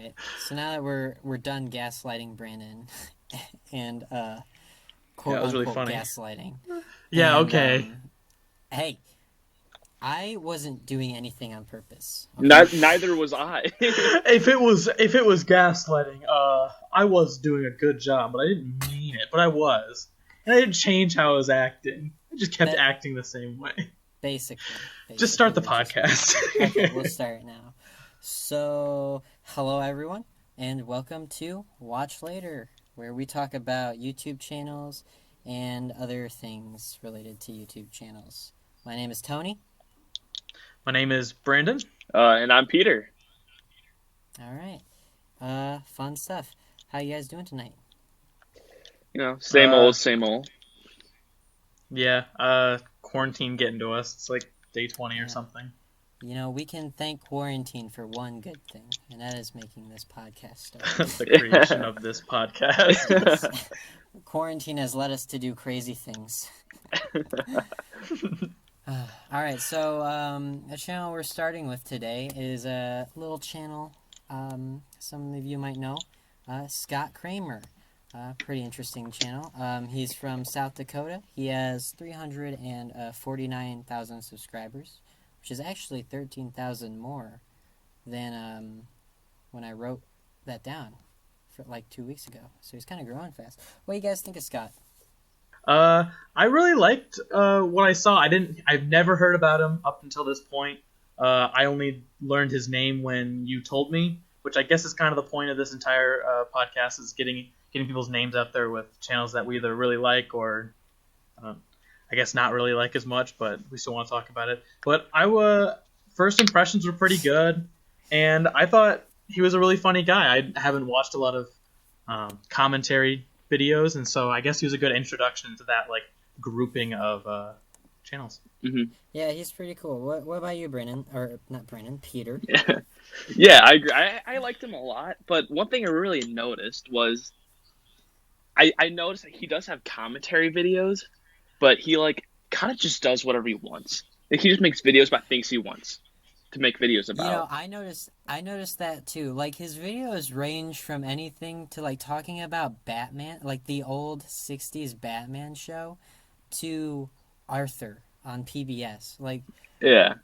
right. So now that we're done gaslighting Brandon and Yeah, quote that was really unquote funny. gaslighting. Yeah, And okay. hey, I wasn't doing anything on purpose. Okay. Neither was I. If it was gaslighting, I was doing a good job, but I didn't mean it. But I was, and I didn't change how I was acting. I just kept That acting the same way. basically, Just start the we're just podcast. okay. We'll start now. So, hello everyone, and welcome to Watch Later, where we talk about YouTube channels and other things related to YouTube channels. My name is Tony. My name is Brandon. And I'm Peter. All right. Fun stuff. How you guys doing tonight? Same old, same old. Yeah, quarantine getting to us. It's like day 20 or something. You know, we can thank quarantine for one good thing, and that is making this podcast start. The creation of this podcast. Quarantine has led us to do crazy things. All right, so the channel we're starting with today is a little channel some of you might know, Scott Cramer. Pretty interesting channel. He's from South Dakota. He has 349,000 subscribers, which is actually 13,000 more than when I wrote that down for like 2 weeks ago. So he's kind of growing fast. What do you guys think of Scott? I really liked what I saw. I've never heard about him up until this point. I only learned his name when you told me, which I guess is kind of the point of this entire podcast, is getting people's names out there with channels that we either really like or I guess not really like as much, but we still want to talk about it. But first impressions were pretty good, and I thought he was a really funny guy. I haven't watched a lot of commentary videos, and so I guess he was a good introduction to that like grouping of channels. Mm-hmm. Yeah, he's pretty cool. What about you, Brennan? Or not Brennan, Peter? Yeah, I agree. I liked him a lot, but one thing I really noticed was I noticed that he does have commentary videos, but he like kind of just does whatever he wants. Like, he just makes videos about things he wants to make videos about. You know, I noticed that too. Like, his videos range from anything to like talking about Batman, like the old 60s Batman show, to Arthur on PBS. Like, Yeah.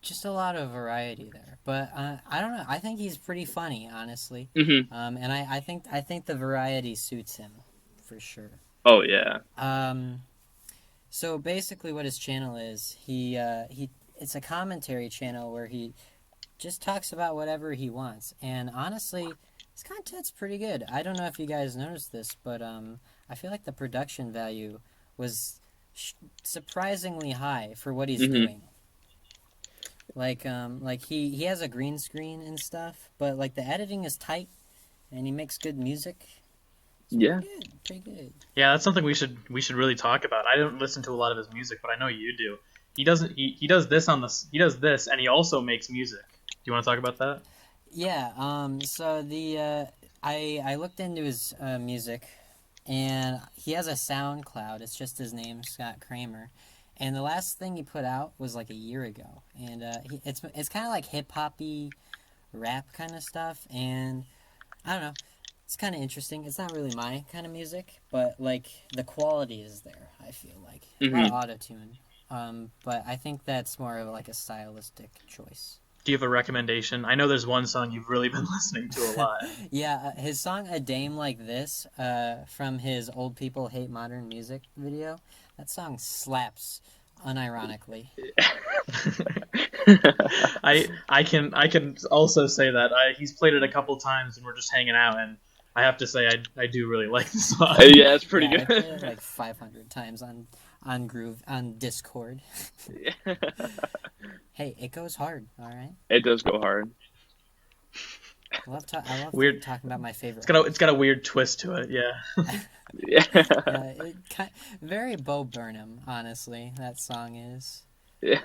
just a lot of variety there. But I don't know. I think he's pretty funny, honestly. Mm-hmm. And I think the variety suits him for sure. Oh yeah. So basically, what his channel is, it's a commentary channel where he just talks about whatever he wants. And honestly, his content's pretty good. I don't know if you guys noticed this, but I feel like the production value was surprisingly high for what he's doing. Like he has a green screen and stuff, but like the editing is tight, and he makes good music. Yeah. Pretty good. Yeah, that's something we should really talk about. I don't listen to a lot of his music, but I know you do. He does this he does this, and he also makes music. Do you want to talk about that? Yeah. So I looked into his music, and he has a SoundCloud. It's just his name, Scott Cramer. And the last thing he put out was like a year ago, and it's kind of like hip hoppy, rap kind of stuff. And I don't know, it's kind of interesting. It's not really my kind of music, but like the quality is there. I feel like a lot of auto-tune, but I think that's more of like a stylistic choice. Do you have a recommendation? I know there's one song you've really been listening to a lot. Yeah, his song "A Dame Like This" from his "Old People Hate Modern Music" video. That song slaps, unironically. I can also say that he's played it a couple times, and we're just hanging out, and I have to say I do really like the song. Yeah, it's pretty good. I played it like 500 times on Groove on Discord. Hey, it goes hard. All right. It does go hard. I love talking about my favorite. It's got a weird twist to it. Yeah. Yeah. Very Bo Burnham, honestly. That song is. Yeah.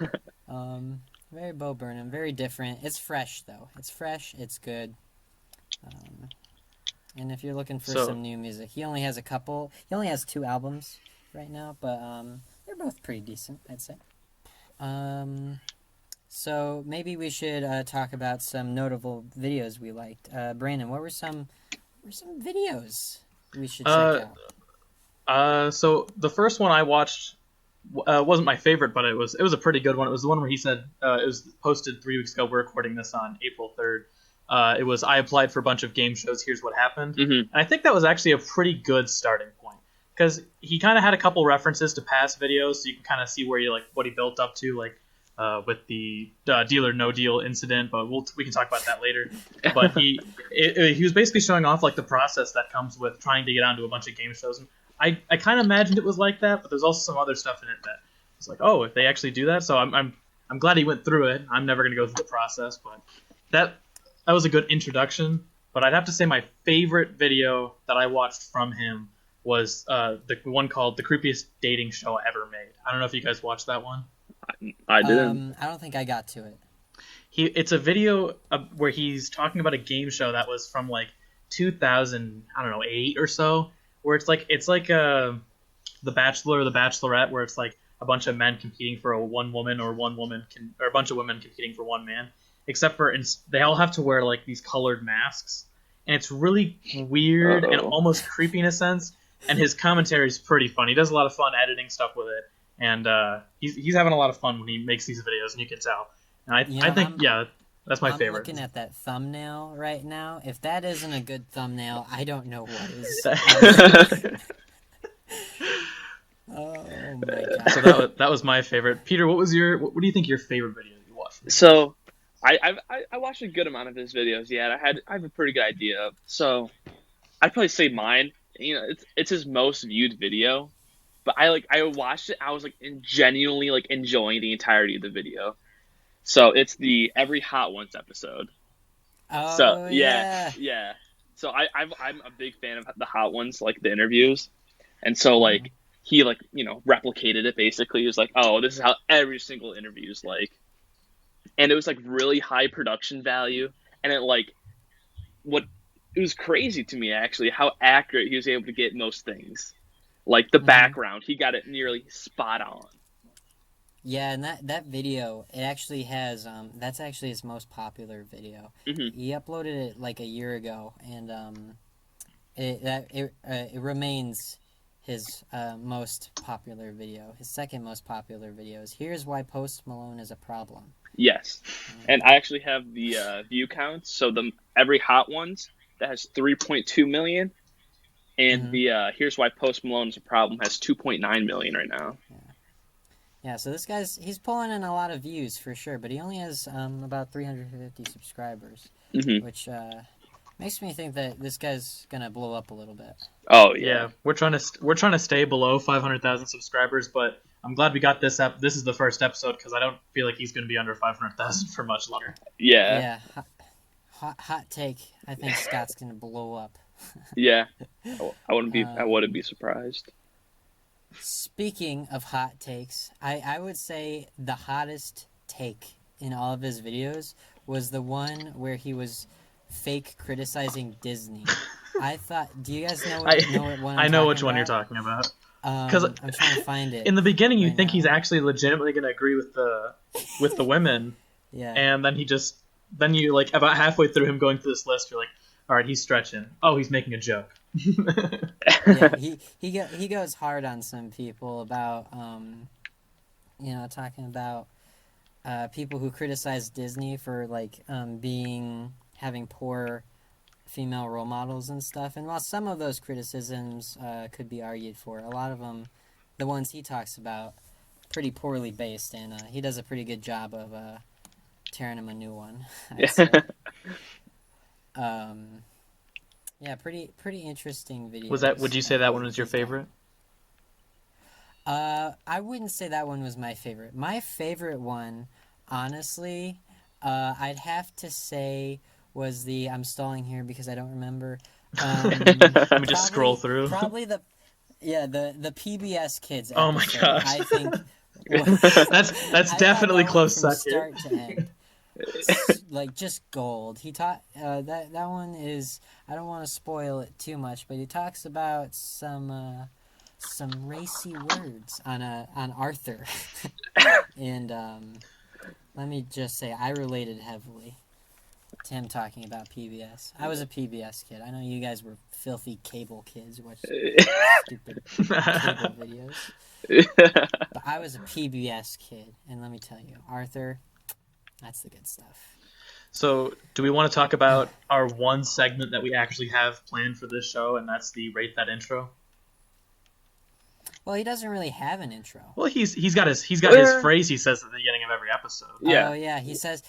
Very Bo Burnham. Very different. It's fresh though. It's fresh. It's good. And if you're looking for some new music, he only has 2 albums right now, but they're both pretty decent, I'd say. So maybe we should talk about some notable videos we liked. Brandon, what were some videos we should check Uh, out? so the first one I watched wasn't my favorite, but it was a pretty good one. It was the one where he said it was posted 3 weeks ago. We're recording this on April 3rd. It was I applied for a bunch of game shows. Here's what happened, Mm-hmm. and I think that was actually a pretty good starting point because he kind of had a couple references to past videos, so you can kind of see where you like what he built up to, like with the Deal or No Deal incident. But we can talk about that later. But he was basically showing off like the process that comes with trying to get onto a bunch of game shows. And I kind of imagined it was like that, but there's also some other stuff in it that it's like, oh, if they actually do that. So I'm glad he went through it. I'm never gonna go through the process, but that was a good introduction. But I'd have to say my favorite video that I watched from him was the one called "The Creepiest Dating Show Ever Made." I don't know if you guys watched that one. I didn't. I don't think I got to it. It's a video where he's talking about a game show that was from like 2000, I don't know, 8 or so, where it's like The Bachelor or The Bachelorette, where it's like a bunch of men competing for one woman, or or a bunch of women competing for one man, except for they all have to wear like these colored masks, and it's really weird and Uh-oh. almost creepy in a sense. And his commentary is pretty fun. He does a lot of fun editing stuff with it, and he's having a lot of fun when he makes these videos, and you can tell. And I think that's my I'm favorite. looking at that thumbnail right now. If that isn't a good thumbnail, I don't know what is. Oh my god. So that was my favorite. Peter, what do you think your favorite video you watched? So, I watched a good amount of his videos. Yeah, I have a pretty good idea. So, I'd probably say mine. It's his most viewed video, but I watched it. I was like genuinely like enjoying the entirety of the video. So it's the Every Hot Ones episode. So Oh yeah, yeah. yeah. So I'm a big fan of the Hot Ones, like the interviews, and so like he like replicated it basically. He was like, oh, this is how every single interview is like, and it was like really high production value, and what it was crazy to me actually how accurate he was able to get most things. Like the Mhm. background, he got it nearly spot on. Yeah, and that video, it actually has that's actually his most popular video. Hmm. He uploaded it like a year ago, and it remains his most popular video. His second most popular video is "Here's Why Post Malone is a Problem." Yes, and I actually have the view counts. So the Every Hot Ones that has 3.2 million, and Mhm. the Here's Why Post Malone is a Problem has 2.9 million right now. Yeah, so this he's pulling in a lot of views for sure, but he only has about 350 subscribers, Hmm. which makes me think that this guy's gonna blow up a little bit. Oh Yeah, yeah, we're trying to stay below 500,000 subscribers, but I'm glad we got this up. This is the first episode because I don't feel like he's going to be under 500,000 for much longer. yeah, Yeah, hot take. I think Scott's gonna blow up. yeah. I Um, wouldn't be surprised. Speaking of hot takes, I would say the hottest take in all of his videos was the one where he was fake criticizing Disney. I thought, do you guys know what one I'm I know talking which one you're about? talking about. Because I'm trying to find it in the beginning, you right think now. he's actually legitimately going to agree with the women, Yeah. and then you like about halfway through him going through this list, you're like, all right, he's stretching. Oh, he's making a joke. Yeah, he goes hard on some people about talking about people who criticize Disney for like having poor female role models and stuff. And while some of those criticisms could be argued for, a lot of them, the ones he talks about, pretty poorly based, and he does a pretty good job of tearing him a new one, I'd say. Um, yeah, pretty interesting video. Would you say that one was your favorite? I wouldn't say that one was my favorite. My favorite one, honestly, I'd have to say was I'm stalling here because I don't remember. Let me just scroll through. Probably the PBS Kids episode. Oh my gosh. I think That's I thought definitely that one close from second. start to end. Like just gold. He taught that one is, I don't want to spoil it too much, but he talks about some racy words on Arthur, and let me just say I related heavily to him talking about PBS. I was a PBS kid. I know you guys were filthy cable kids who watched stupid cable videos. But I was a PBS kid, and let me tell you, Arthur, that's the good stuff. So, do we want to talk about our one segment that we actually have planned for this show, and that's the rate that intro? Well, he doesn't really have an intro. Well, he's got his Where? phrase he says at the beginning of every episode. Yeah. Oh yeah, he says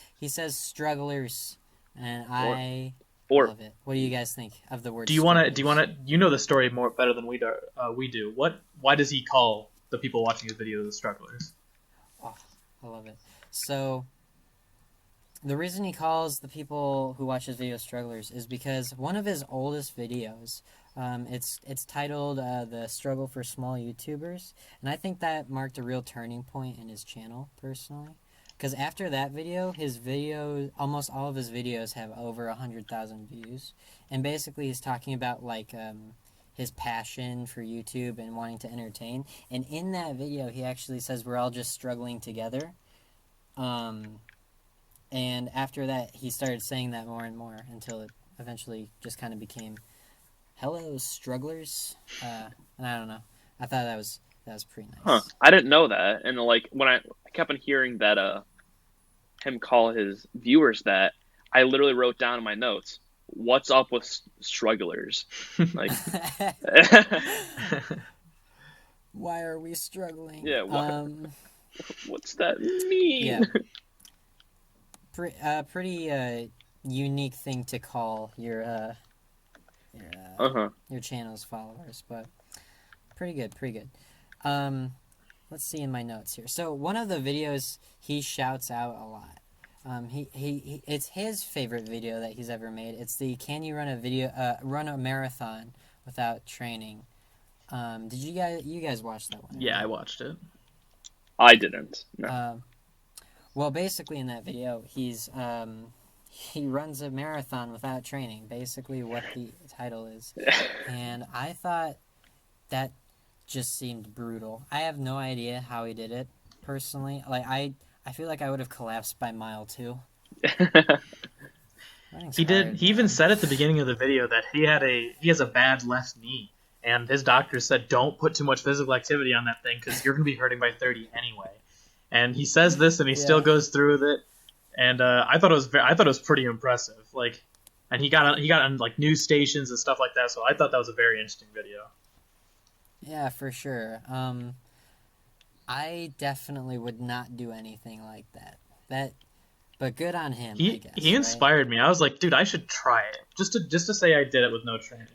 strugglers, and I Or love it. What do you guys think of the word? Do you want to? You know the story more better than we do. We do. Why does he call the people watching his videos the strugglers? Oh, I love it. So, the reason he calls the people who watch his videos strugglers is because one of his oldest videos, it's titled "The Struggle for Small YouTubers," and I think that marked a real turning point in his channel personally. Because after that video, almost all of his videos have over 100,000 views, and basically he's talking about like his passion for YouTube and wanting to entertain. And in that video, he actually says we're all just struggling together. And after that, he started saying that more and more until it eventually just kind of became, "Hello, strugglers." And I don't know. I thought that was pretty nice. Huh. I didn't know that. And like when I kept on hearing that him call his viewers that, I literally wrote down in my notes, "What's up with strugglers?" Like Why are we struggling? Yeah, what's that mean? Yeah. Pretty unique thing to call your channel's followers, but pretty good. Let's see in my notes here. So one of the videos he shouts out a lot. It's his favorite video that he's ever made. It's the "Can you run a marathon without training?" Did you guys watch that one? Yeah, I watched it. I didn't. No. Well, basically in that video, he runs a marathon without training. Basically, what the title is, and I thought that just seemed brutal. I have no idea how he did it personally. Like I feel like I would have collapsed by mile 2. He did. He even said at the beginning of the video that he has a bad left knee, and his doctor said don't put too much physical activity on that thing because you're gonna be hurting by 30 anyway. And he says this, and he still goes through with it. And I thought it was pretty impressive. Like, and he got on like news stations and stuff like that. So I thought that was a very interesting video. Yeah, for sure. I definitely would not do anything like that. But good on him. I guess, he inspired me. I was like, dude, I should try it just to say I did it with no training.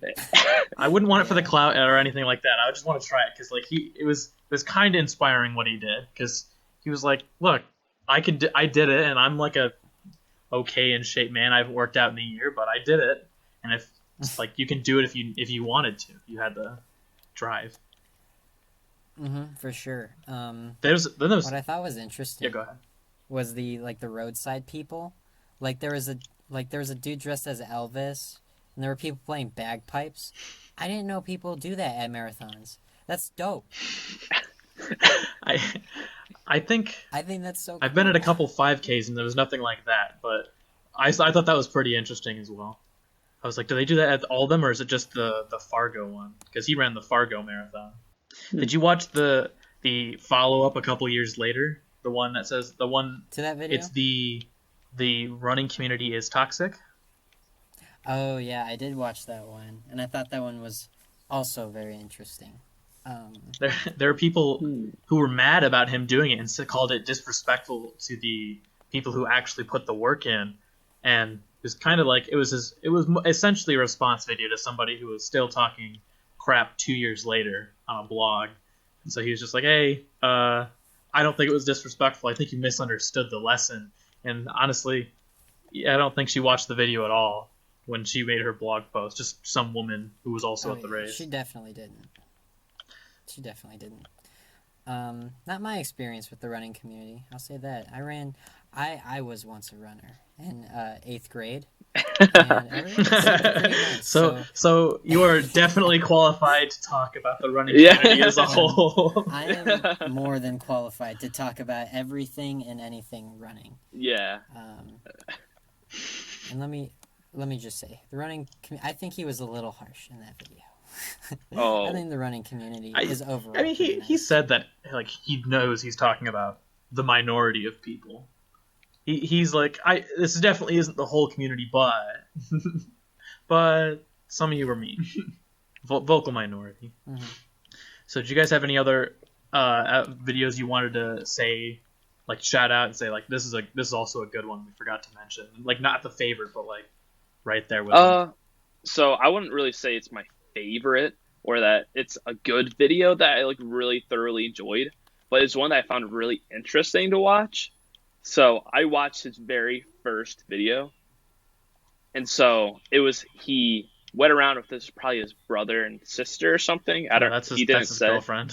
I wouldn't want it for the clout or anything like that. I would just want to try it because like it was kind of inspiring what he did because he was like, look, I did it, and I'm like a okay in shape man. I haven't worked out in a year, but I did it, and if like you can do it if you wanted to, if you had the drive. For sure. There was what I thought was interesting. Yeah, go ahead. Was the roadside people, like there was a dude dressed as Elvis, and there were people playing bagpipes. I didn't know people do that at marathons. That's dope. I think that's so cool. I've been at a couple 5Ks and there was nothing like that, but I thought that was pretty interesting as well. I was like, do they do that at all of them, or is it just the Fargo one? Because he ran the Fargo marathon. Did you watch the follow-up a couple years later? The one that says to that video? It's the running community is toxic. Oh yeah, I did watch that one, and I thought that one was also very interesting. There are people who were mad about him doing it and called it disrespectful to the people who actually put the work in, and it was kind of like it was essentially a response video to somebody who was still talking crap 2 years later on a blog, and so he was just like, hey, I don't think it was disrespectful. I think you misunderstood the lesson, and honestly, I don't think she watched the video at all when she made her blog post. Just some woman who was also at the race. She definitely didn't. Not my experience with the running community. I'll say that. I was once a runner in 8th grade, and everything seemed pretty nice. So you are definitely qualified to talk about the running Yeah. community as a whole. I am more than qualified to talk about everything and anything running. Yeah. And let me just say, the running. I think he was a little harsh in that video. Oh. I think the running community is overall. I mean, he nice. said that like he knows he's talking about the minority of people. He's like, this definitely isn't the whole community, but some of you are mean. Vocal minority. Mm-hmm. So, did you guys have any other videos you wanted to say, like shout out and say like this is also a good one we forgot to mention, like not the favorite, but like right there with it. So I wouldn't really say it's my favorite or that it's a good video that I like really thoroughly enjoyed, but it's one that I found really interesting to watch. So I watched his very first video, and so he went around with probably his brother and sister or something. I don't. That's He didn't his say. girlfriend.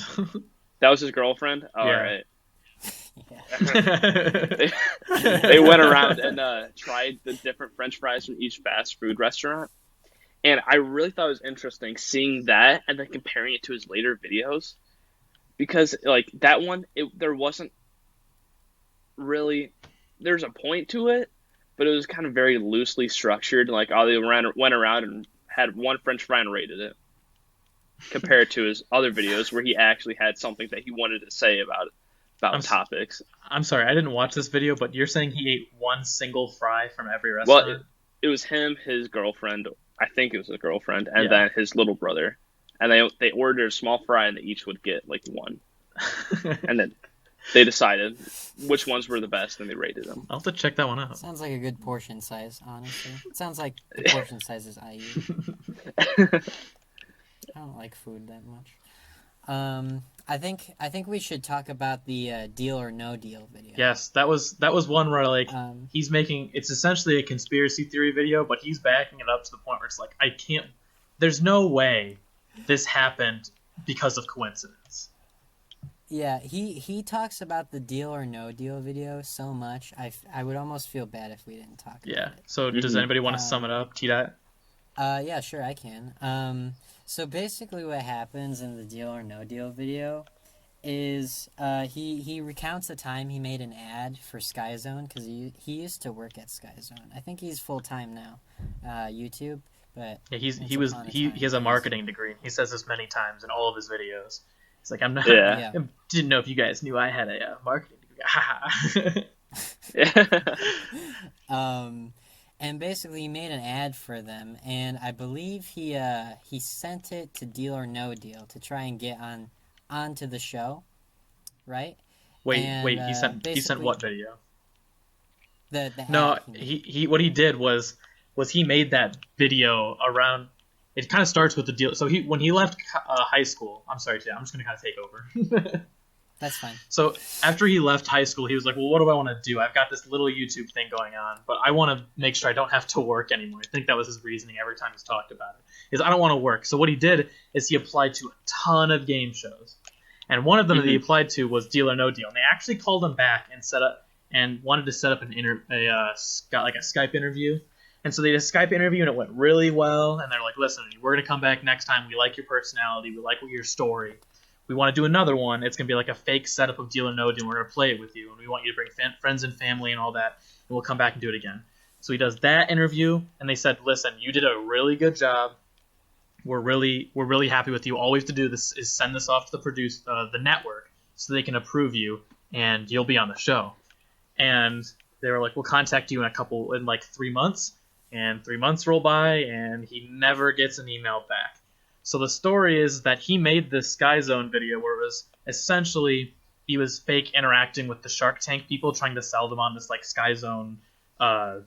That was his girlfriend. Oh, Yeah. all right. Yeah. They went around and tried the different French fries from each fast food restaurant, and I really thought it was interesting seeing that and then comparing it to his later videos, because like that one, there wasn't really there's a point to it, but it was kind of very loosely structured. Like, they went around and had one French fry and rated it, compared to his other videos where he actually had something that he wanted to say about topics. I'm sorry, I didn't watch this video, but you're saying he ate one single fry from every restaurant? Well, it was him, his girlfriend. I think it was his girlfriend, and then his little brother. And they ordered a small fry, and they each would get like one. And then they decided which ones were the best, and they rated them. I'll have to check that one out. Sounds like a good portion size, honestly. It sounds like the portion sizes I use. I don't like food that much. I think we should talk about the Deal or No Deal video. Yes, that was one where like he's making, it's essentially a conspiracy theory video, but he's backing it up to the point where it's like, there's no way this happened because of coincidence. Yeah, he talks about the Deal or No Deal video so much. I would almost feel bad if we didn't talk about it. So does anybody want to sum it up, T-Dot? Yeah, sure, I can. So basically what happens in the Deal or No Deal video is he recounts a time he made an ad for Sky Zone, because he used to work at Sky Zone. I think he's full-time now, YouTube, but... Yeah, he has a marketing degree. He says this many times in all of his videos. He's like, I didn't know if you guys knew I had a marketing degree. And basically he made an ad for them, and I believe he sent it to Deal or No Deal to try and get onto the show, right? Wait, he sent what video? The no, ad he what he did was he made that video around. It kind of starts with the deal. So when he left high school, I'm sorry, I'm just gonna kind of take over. That's fine. So after he left high school, he was like, well, what do I want to do? I've got this little YouTube thing going on, but I want to make sure I don't have to work anymore. I think that was his reasoning every time he's talked about it, is I don't want to work. So what he did is he applied to a ton of game shows. And one of them that he applied to was Deal or No Deal. And they actually called him back and wanted to set up a Skype interview. And so they did a Skype interview, and it went really well. And they're like, listen, we're going to come back next time. We like your personality. We like your story. We want to do another one. It's going to be like a fake setup of Deal or No Deal. We're going to play it with you. And we want you to bring friends and family and all that. And we'll come back and do it again. So he does that interview, and they said, listen, you did a really good job. We're really happy with you. All we have to do is send this off to the network so they can approve you, and you'll be on the show. And they were like, we'll contact you in like 3 months. And 3 months roll by, and he never gets an email back. So the story is that he made this Sky Zone video where it was essentially he was fake interacting with the Shark Tank people, trying to sell them on this like Sky Zone, the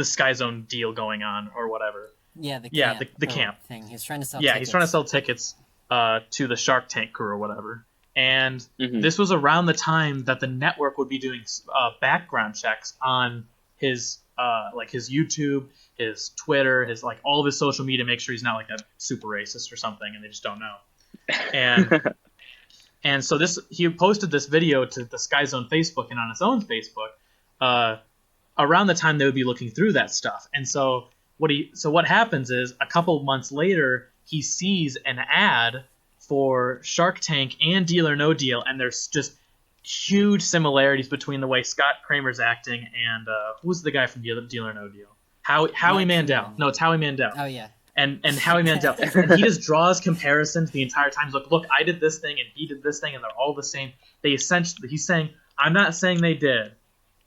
Sky Zone deal going on or whatever. Yeah, the camp thing. He's trying to sell. Yeah, he's trying to sell tickets to the Shark Tank crew or whatever. And this was around the time that the network would be doing background checks on his his YouTube, his Twitter, his like all of his social media, make sure he's not like a super racist or something, and they just don't know. And so he posted this video to the Sky Zone Facebook and on his own Facebook around the time they would be looking through that stuff. And so what happens is a couple months later he sees an ad for Shark Tank and Deal or No Deal, and there's just huge similarities between the way Scott Kramer's acting and who's the guy from Deal or No Deal? Howie Mandel. No, it's Howie Mandel. Oh yeah. And Howie Mandel. And he just draws comparisons the entire time. He's like, look, I did this thing and he did this thing and they're all the same. He's saying, I'm not saying they did,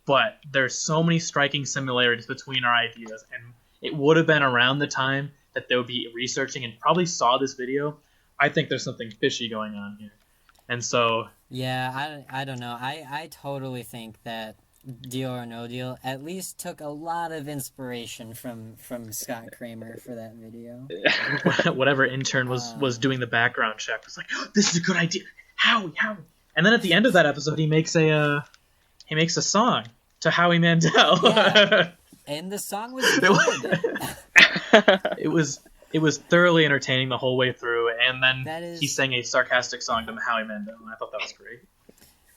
but there's so many striking similarities between our ideas. And it would have been around the time that they would be researching and probably saw this video. I think there's something fishy going on here. And so... Yeah, I don't know. I totally think that Deal or No Deal at least took a lot of inspiration from Scott Cramer for that video. Whatever intern was doing the background check was like, oh, this is a good idea. Howie. And then at the end of that episode, he makes a song to Howie Mandel. Yeah. And the song was good. It was thoroughly entertaining the whole way through, and then he sang a sarcastic song to Howie Mandel, and I thought that was great.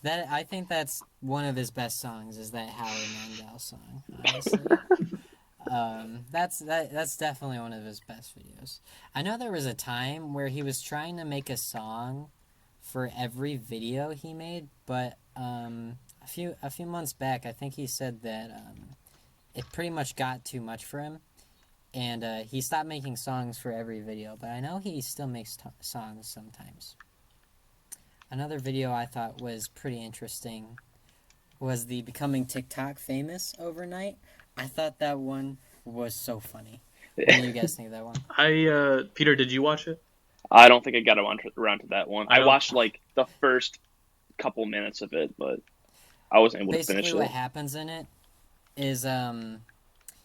I think that's one of his best songs, is that Howie Mandel song, honestly. That's definitely one of his best videos. I know there was a time where he was trying to make a song for every video he made, but a few months back, I think he said that it pretty much got too much for him, and he stopped making songs for every video, but I know he still makes songs sometimes. Another video I thought was pretty interesting was the Becoming TikTok Famous overnight. I thought that one was so funny. What do you guys think of that one? Peter, did you watch it? I don't think I got around to that one. I watched like the first couple minutes of it, but I wasn't able to finish it. Basically what happens in it is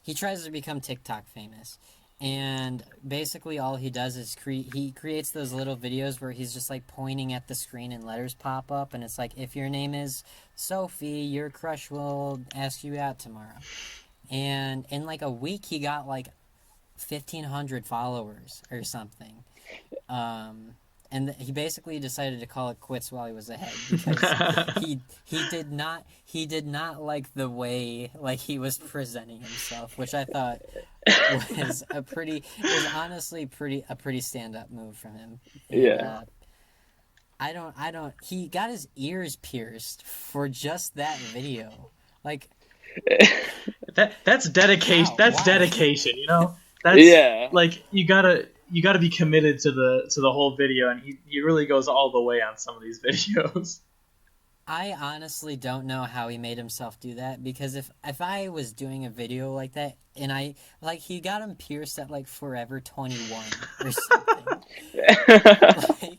he tries to become TikTok famous. And basically all he does is he creates those little videos where he's just like pointing at the screen and letters pop up. And it's like, if your name is Sophie, your crush will ask you out tomorrow. And in like a week, he got like 1,500 followers or something. And he basically decided to call it quits while he was ahead, because he did not like the way like he was presenting himself, which I thought was honestly a pretty stand up move from him. Yeah. And, he got his ears pierced for just that video. Like that's dedication. Wow, that's why? dedication, you know? That's like you gotta be committed to the whole video, and he really goes all the way on some of these videos. I honestly don't know how he made himself do that, because if I was doing a video like that and he got him pierced at like Forever 21 or something. Like,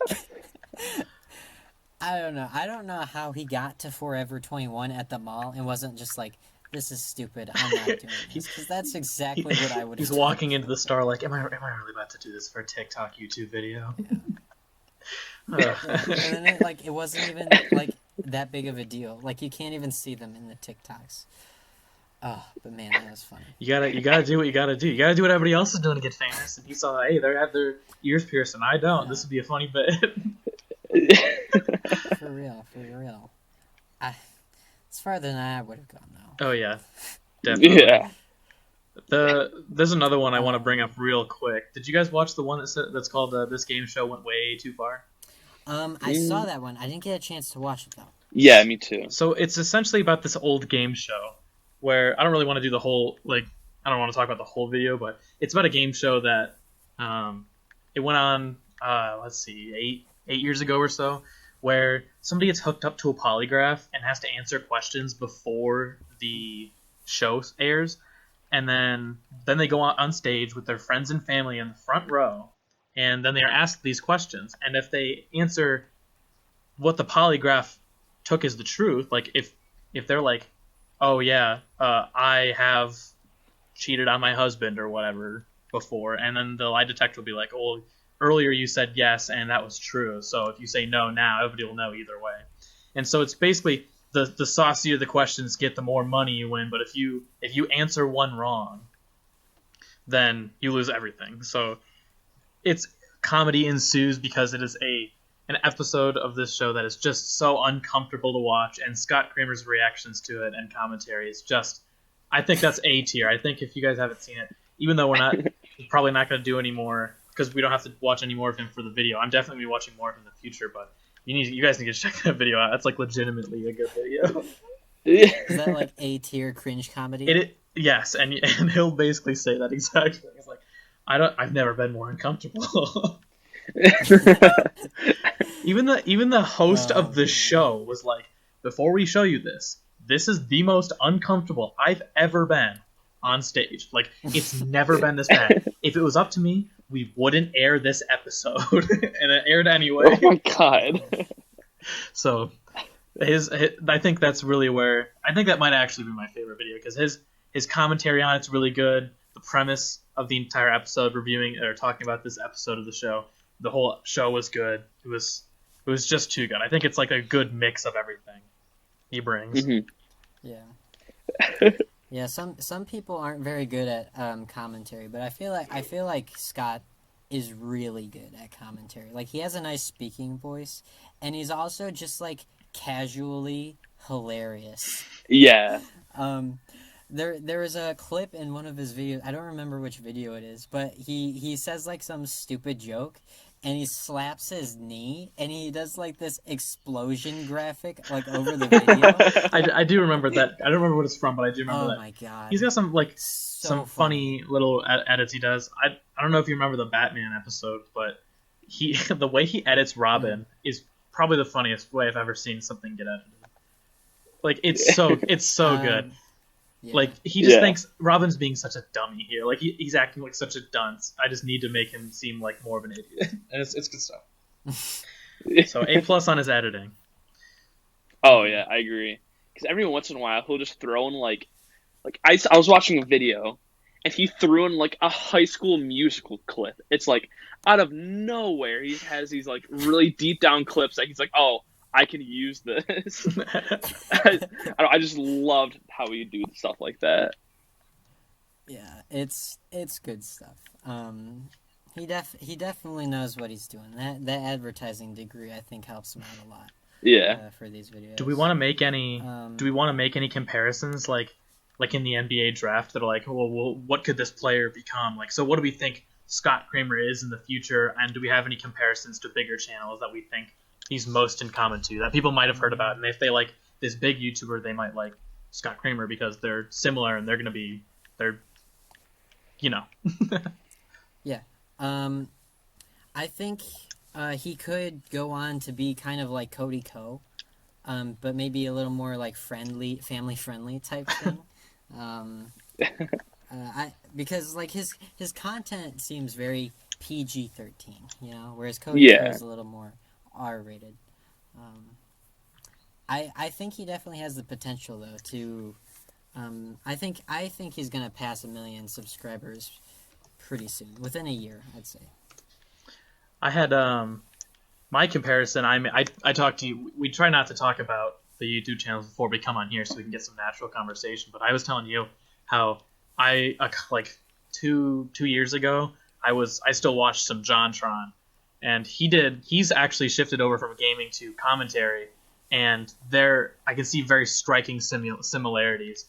I don't know. I don't know how he got to Forever 21 at the mall and wasn't just like, this is stupid, I'm not doing this. Because that's exactly what I would have He's walking into the store like, am I really about to do this for a TikTok, YouTube video? Yeah. And then it wasn't even like that big of a deal. Like, you can't even see them in the TikToks. Oh, but man, that was funny. You gotta do what you gotta do. You gotta do what everybody else is doing to get famous. And he saw, hey, they have their ears pierced and I don't. Yeah. This would be a funny bit. For real. It's farther than I would have gone, though. Oh, yeah. Definitely. Yeah. There's another one I want to bring up real quick. Did you guys watch the one that's called This Game Show Went Way Too Far? I saw that one. I didn't get a chance to watch it, though. Yeah, me too. So it's essentially about this old game show where I don't really want to do the whole, I don't want to talk about the whole video, but it's about a game show that it went on, 8 years ago or so, where somebody gets hooked up to a polygraph and has to answer questions before the show airs, and then they go on stage with their friends and family in the front row, and then they are asked these questions, and if they answer what the polygraph took as the truth, like if they're like, oh yeah, I have cheated on my husband or whatever before, and then the lie detector will be like, oh, earlier you said yes, and that was true. So if you say no now, everybody will know either way. And so it's basically the saucier the questions get, the more money you win. But if you answer one wrong, then you lose everything. So it's comedy ensues because it is an an episode of this show that is just so uncomfortable to watch, and Scott Kramer's reactions to it and commentary is just, I think that's A tier. I think if you guys haven't seen it, even though we're probably not going to do any more because we don't have to watch any more of him for the video. I'm definitely going to be watching more of him in the future, but you guys need to check that video out. That's like legitimately a good video. Is that like A tier cringe comedy? Yes, and he'll basically say that exact thing. It's like, I've never been more uncomfortable. Even the host of the show was like, before we show you this is the most uncomfortable I've ever been on stage. Like, it's never been this bad. If it was up to me, we wouldn't air this episode, and it aired anyway. Oh my god! So, I think that's really where I think that might actually be my favorite video because his commentary on it's really good. The premise of the entire episode, reviewing or talking about this episode of the show, the whole show was good. It was just too good. I think it's like a good mix of everything he brings. Mm-hmm. Yeah. Yeah, some people aren't very good at commentary, but I feel like Scott is really good at commentary. Like, he has a nice speaking voice, and he's also just like casually hilarious. Yeah. There was a clip in one of his videos. I don't remember which video it is, but he says like some stupid joke, and he slaps his knee, and he does like this explosion graphic like over the video. I do remember that. I don't remember what it's from, but I do remember that. Oh my god! He's got some like So some funny little edits he does. I don't know if you remember the Batman episode, but the way he edits Robin is probably the funniest way I've ever seen something get edited. Like, it's so good. Yeah. Like, he just thinks Robin's being such a dummy here. Like, he's acting like such a dunce. I just need to make him seem like more of an idiot. And it's good stuff. So, A+ on his editing. Oh yeah, I agree. Because every once in a while he'll just throw in like I was watching a video, and he threw in like a High School Musical clip. It's like out of nowhere he has these like really deep down clips that he's like, oh, I can use this. I just loved how he do stuff like that. Yeah, it's good stuff. He definitely knows what he's doing. That advertising degree, I think, helps him out a lot. Yeah. For these videos. Do we want to make any? Do we want to make any comparisons, like in the NBA draft, that are like, well, what could this player become? Like, so what do we think Scott Cramer is in the future, and do we have any comparisons to bigger channels that we think he's most in common to that people might have heard about? And if they like this big YouTuber, they might like Scott Cramer because they're similar and they're Yeah. I think he could go on to be kind of like Cody Ko, but maybe a little more like family friendly type thing. Because like his content seems very PG-13, whereas Cody Ko is a little more R-rated. I think he definitely has the potential though to. I think he's gonna pass 1 million subscribers pretty soon, within a year, I'd say. I had my comparison. I talked to you. We try not to talk about the YouTube channels before we come on here, so we can get some natural conversation. But I was telling you how I like 2 years ago I still watched some JonTron, and he's actually shifted over from gaming to commentary, and I can see very striking similarities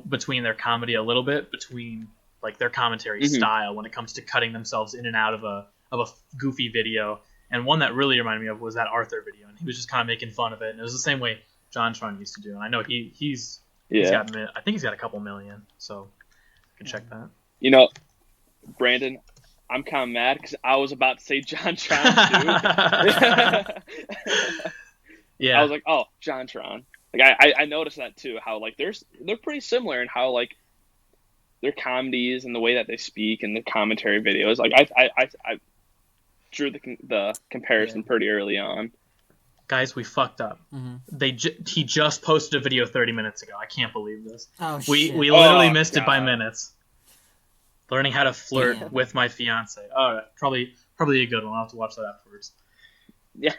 between their comedy a little bit, between like their commentary style when it comes to cutting themselves in and out of a goofy video. And one that really reminded me of was that Arthur video, and he was just kind of making fun of it, and it was the same way JonTron used to do. And I know he's got, I think he's got a couple million, so you can check that. Brandon, I'm kind of mad because I was about to say JonTron too. Yeah, I was like, oh, JonTron. Like I noticed that too. How like they're pretty similar in how like their comedies and the way that they speak and the commentary videos. Like I drew the comparison pretty early on. Guys, we fucked up. Mm-hmm. He just posted a video 30 minutes ago. I can't believe this. Oh, we shit. literally missed it by minutes. Learning how to flirt with my fiance. All right, probably a good one. I'll have to watch that afterwards. Yeah.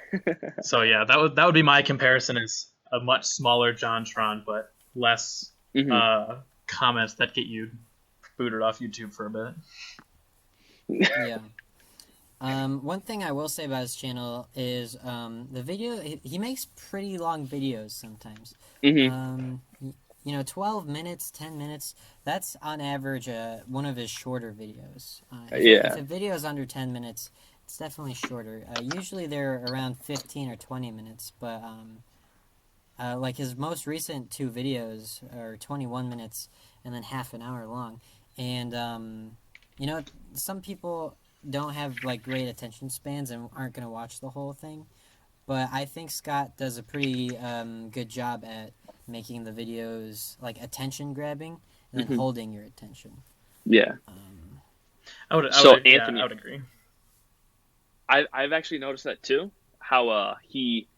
So yeah, that would be my comparison. Is a much smaller JonTron, but less comments that get you booted off YouTube for a bit. Yeah. One thing I will say about his channel is the video. He makes pretty long videos sometimes. Hmm. 12 minutes, 10 minutes. That's on average one of his shorter videos. If Yeah. a video is under 10 minutes, it's definitely shorter. Usually they're around 15 or 20 minutes, but like his most recent two videos are 21 minutes and then half an hour long. And you know, some people don't have like great attention spans and aren't going to watch the whole thing. But I think Scott does a pretty good job at making the videos like attention grabbing and then Hmm. holding your attention. Yeah. Um, So Yeah, I Anthony, would agree. I've actually noticed that too. How he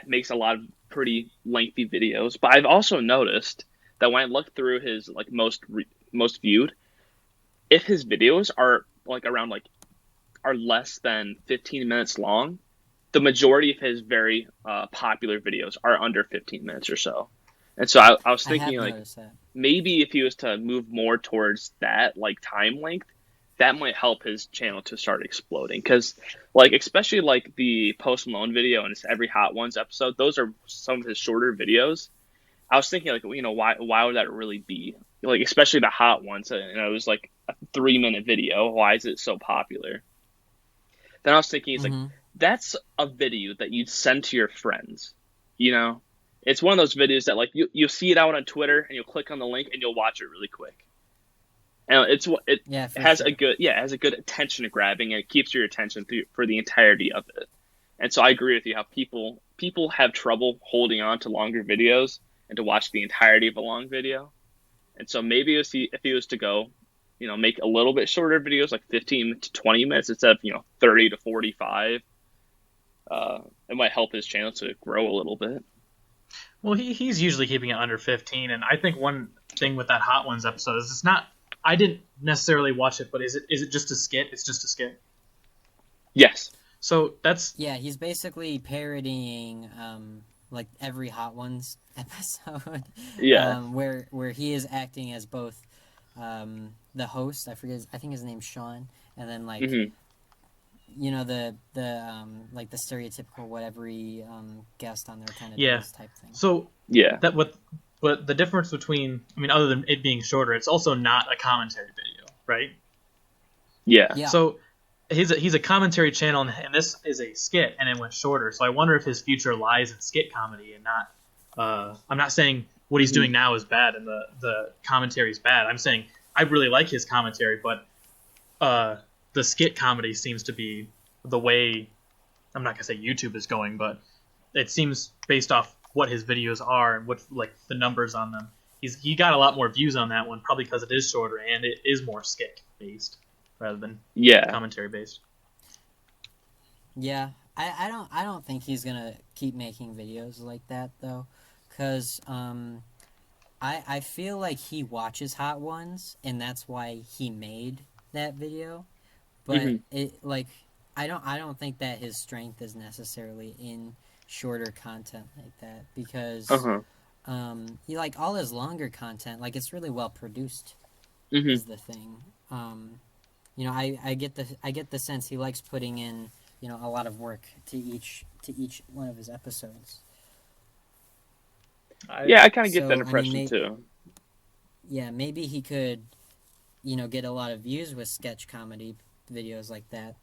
makes a lot of pretty lengthy videos, but I've also noticed that when I look through his like most viewed, if his videos are like around like are less than 15 minutes long, the majority of his very popular videos are under 15 minutes or so. And so I was I thinking have like noticed that. maybe if he was to move more towards that like time length, that might help his channel to start exploding. Because like especially like the Post Malone video and his Every Hot Ones episode, those are some of his shorter videos. I was thinking like why would that really be like especially the hot ones and it was like a 3 minute video. Why is it so popular? Then I was thinking, it's like, Mm-hmm. that's a video that you'd send to your friends. You know, it's one of those videos that like you see it out on Twitter and you'll click on the link and you'll watch it really quick. And it Yeah, for has a sure. good it has a good attention grabbing and it keeps your attention for the entirety of it. And so I agree with you how people have trouble holding on to longer videos and to watch the entirety of a long video. And so maybe if he was to go, make a little bit shorter videos, like 15 to 20 minutes instead of 30 to 45, it might help his channel to grow a little bit. Well, he's usually keeping it under 15, and I think one thing with that Hot Ones episode is it's not. I didn't necessarily watch it, but is it just a skit? It's just a skit. Yes. So that's Yeah, he's basically parodying like every Hot Ones episode, Yeah. where he is acting as both the host. I think his name's Sean, and then like Hmm. the like the stereotypical what every guest on there kind of yeah. does type thing. So Yeah. that what, but the difference between, I mean, other than it being shorter, it's also not a commentary video, right? Yeah. Yeah. So he's a commentary channel, and this is a skit, and it went shorter. So I wonder if his future lies in skit comedy and not. I'm not saying what he's doing now is bad and the commentary is bad. I'm saying I really like his commentary, but the skit comedy seems to be the way. I'm not gonna say YouTube is going, but it seems based off what his videos are and what like the numbers on them. He got a lot more views on that one, probably because it is shorter and it is more skit based rather than Yeah. commentary based. Yeah, I don't think he's gonna keep making videos like that though, cause I feel like he watches Hot Ones and that's why he made that video, but Hmm. it like I don't think that his strength is necessarily in shorter content like that Uh because huh. he like all his longer content like it's really well produced Hmm. is the thing. I get the sense he likes putting in a lot of work to each one of his episodes. I Yeah, I kind of get that So I mean, impression too. yeah, maybe he could get a lot of views with sketch comedy videos like that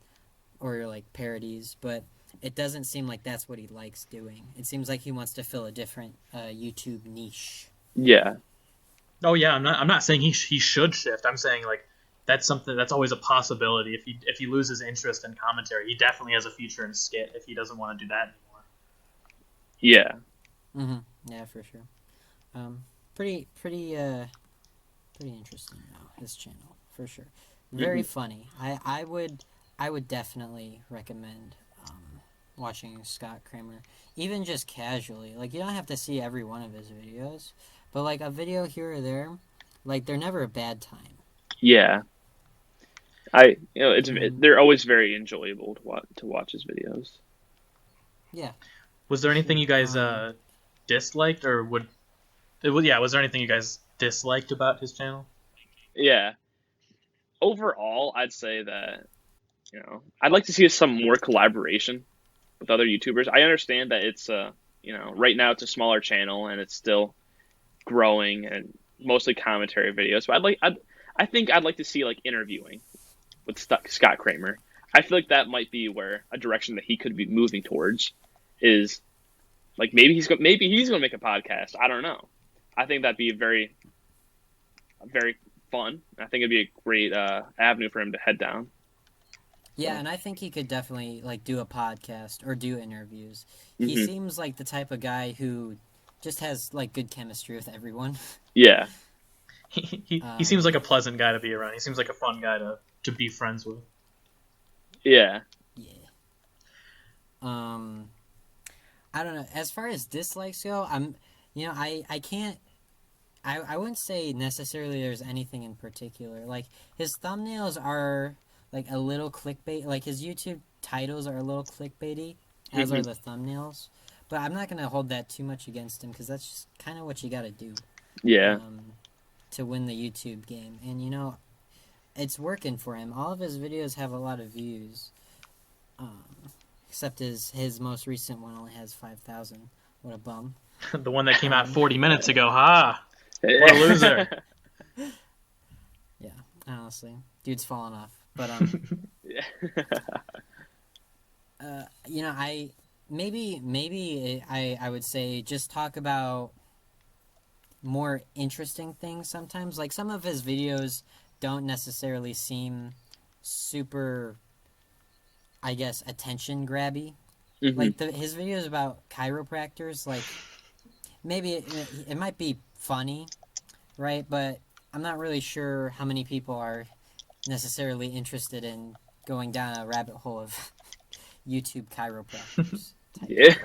or like parodies, but it doesn't seem like that's what he likes doing. It seems like he wants to fill a different YouTube niche. Yeah. Oh yeah, I'm not saying he should shift. I'm saying like that's something that's always a possibility. If he loses interest in commentary, he definitely has a future in skit if he doesn't want to do that anymore. Yeah. Mm-hmm. Yeah, for sure. Um, pretty interesting though. His channel for sure. Very Hmm. funny. I would definitely recommend watching Scott Cramer, even just casually. Like you don't have to see every one of his videos, but like a video here or there, like they're never a bad time. Yeah. And they're always very enjoyable to watch his videos. yeah, Was there for anything sure. you guys disliked or would? Yeah, was there anything you guys disliked about his channel? Yeah. Overall, I'd say that I'd like to see some more collaboration with other YouTubers. I understand that it's right now it's a smaller channel and it's still growing and mostly commentary videos. But I think I'd like to see like interviewing with Scott Cramer. I feel like that might be where a direction that he could be moving towards is like maybe he's gonna make a podcast. I don't know. I think that'd be very fun. I think it'd be a great avenue for him to head down. Yeah, and I think he could definitely like do a podcast or do interviews. He Mm-hmm. seems like the type of guy who just has like good chemistry with everyone. Yeah. He seems like a pleasant guy to be around. He seems like a fun guy to be friends with. Yeah. Yeah. I don't know. As far as dislikes go, I can't. I wouldn't say necessarily there's anything in particular. Like his thumbnails are like a little clickbait. Like his YouTube titles are a little clickbaity, as are the thumbnails. But I'm not gonna hold that too much against him because that's just kind of what you got to do. Yeah. To win the YouTube game, and it's working for him. All of his videos have a lot of views, except his most recent one only has 5,000. What a bum! The one that came out 40 minutes ago. Ha! What a loser. Yeah, honestly, dude's falling off. But Yeah. I would say just talk about more interesting things sometimes. Like some of his videos don't necessarily seem super, I guess, attention grabby. Mm-hmm. Like his videos about chiropractors, like maybe it might be funny, right? But I'm not really sure how many people are necessarily interested in going down a rabbit hole of YouTube chiropractors. Yeah.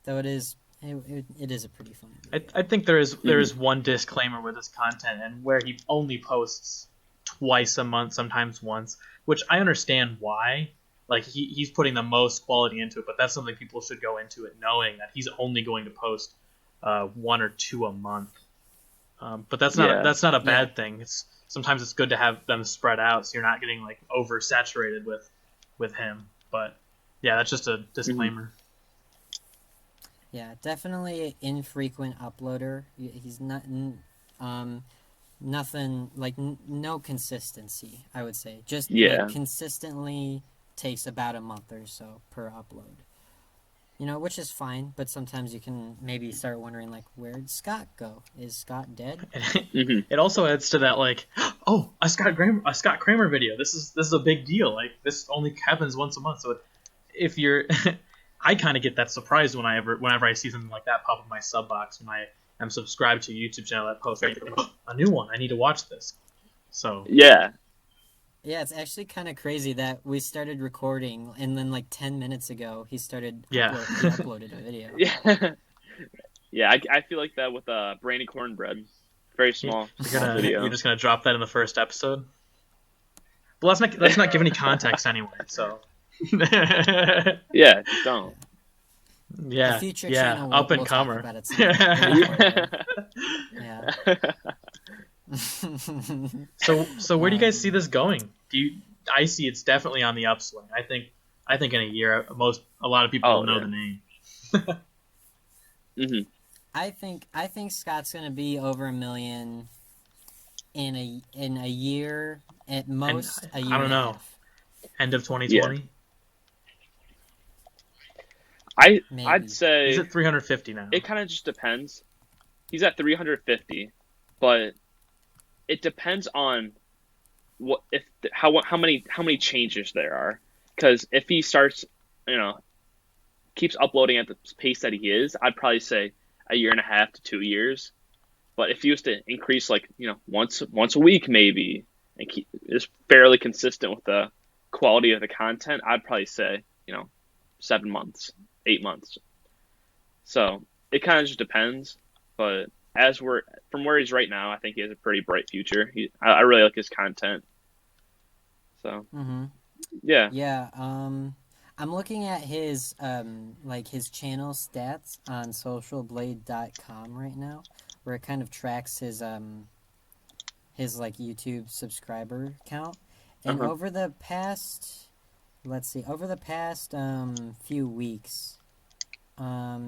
Though it is a pretty funny video. I think there is one disclaimer with his content, and where he only posts twice a month, sometimes once, which I understand why. Like he's putting the most quality into it, but that's something people should go into it knowing that he's only going to post 1 or 2 a month. But that's not a bad thing. Sometimes it's good to have them spread out so you're not getting like oversaturated with him. But yeah, that's just a disclaimer. Yeah, definitely an infrequent uploader. He's not nothing like no consistency. I would say just like, consistently takes about a month or so per upload. Which is fine, but sometimes you can maybe start wondering like, where'd Scott go? Is Scott dead? It also adds to that like, oh, a Scott Cramer video. This is a big deal. Like this only happens once a month. So if you're I kind of get that surprised whenever I see something like that pop up in my sub box when I am subscribed to a YouTube channel that posts a new one. I need to watch this. So yeah, it's actually kind of crazy that we started recording and then like 10 minutes ago he started. He uploaded a video. Yeah. I feel like that with Brandy Cornbread. Very small video. You're just gonna drop that in the first episode. Well, let's not give any context anyway. So. Yeah, don't. Yeah, the future channel up and we'll comer. Talk about it So where do you guys see this going? I see it's definitely on the upswing. I think in a year a lot of people will know the name. Mm-hmm. I think Scott's gonna be over 1 million in a year at most. A year. I don't know. And a half. End of 2020. Yeah. I'd say he's at 350 now. It kind of just depends. He's at 350, but it depends on how many changes there are. Because if he starts, keeps uploading at the pace that he is, I'd probably say a year and a half to 2 years. But if he was to increase once a week maybe and keep is fairly consistent with the quality of the content, I'd probably say 7 months. 8 months. So it kind of just depends. But from where he's right now, I think he has a pretty bright future. I really like his content. So yeah. Yeah. I'm looking at his his channel stats on socialblade.com right now, where it kind of tracks his YouTube subscriber count, And Uh-huh. over the past, let's see, over the past few weeks,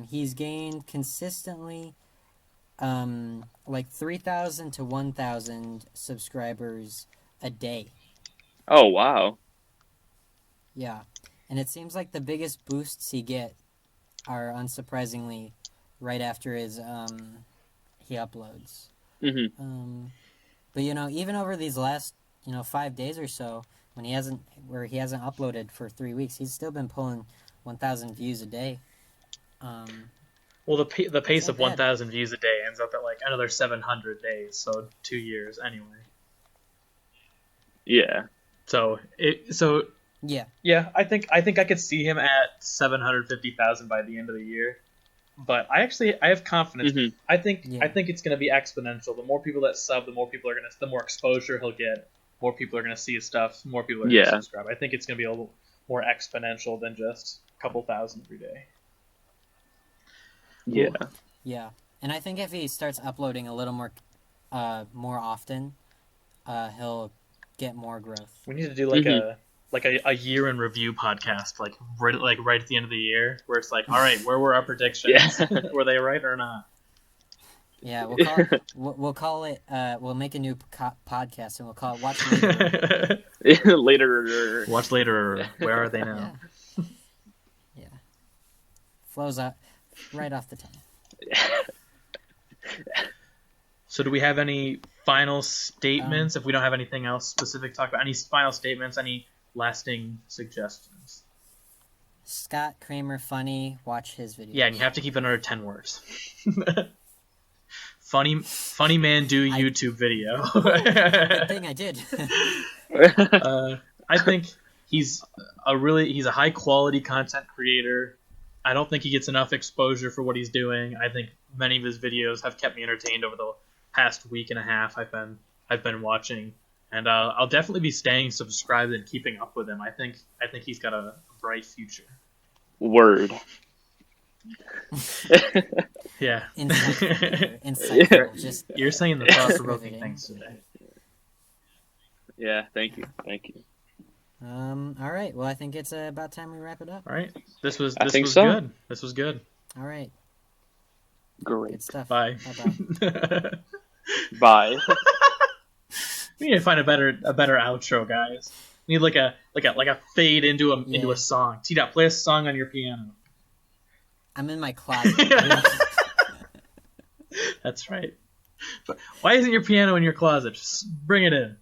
he's gained consistently like 3,000 to 1,000 subscribers a day. Oh wow. Yeah. And it seems like the biggest boosts he get are unsurprisingly right after his he uploads. Hmm. But even over these last 5 days or so, when he hasn't uploaded for 3 weeks, he's still been pulling 1,000 views a day. Well, the pace ain't of bad. 1,000 views a day ends up at like another 700 days, so 2 years anyway. Yeah. So Yeah. yeah, I think I could see him at 750,000 by the end of the year. But I have confidence. Hmm. I think Yeah. it's going to be exponential. The more people that sub, the more exposure he'll get. More people are going to see his stuff. More people are going to Yeah. subscribe. I think it's going to be a little more exponential than just a couple thousand every day. Yeah. Yeah. And I think if he starts uploading a little more often, he'll get more growth. We need to do like a year in review podcast, like right at the end of the year, where it's like, all right, where were our predictions? Yeah. Were they right or not? Yeah, we'll call it we'll make a new podcast and we'll call it Watch Later. Later. Watch later. Where are they now? Yeah. Yeah. Flows out right off the tongue. So do we have any final statements? If we don't have anything else specific to talk about, any final statements, any lasting suggestions? Scott Cramer funny, watch his videos. Yeah, and you have to keep it under 10 words. funny man do YouTube video. Good thing I did. I think he's a high quality content creator. I don't think he gets enough exposure for what he's doing. I think many of his videos have kept me entertained over the past week and a half I've been watching, and I'll definitely be staying subscribed and keeping up with him. I think he's got a bright future. Word. Yeah. Insightful. Just You're saying the thought-provoking things today. Yeah, thank you. all right. Well, I think it's about time we wrap it up. All right. This was so. good. This was good. All right. Great. Good stuff. Bye. Bye-bye. Bye. We need to find a better outro, guys. We need like a fade into a song. T-Dot, play a song on your piano. I'm in my closet. That's right. But why isn't your piano in your closet? Just bring it in.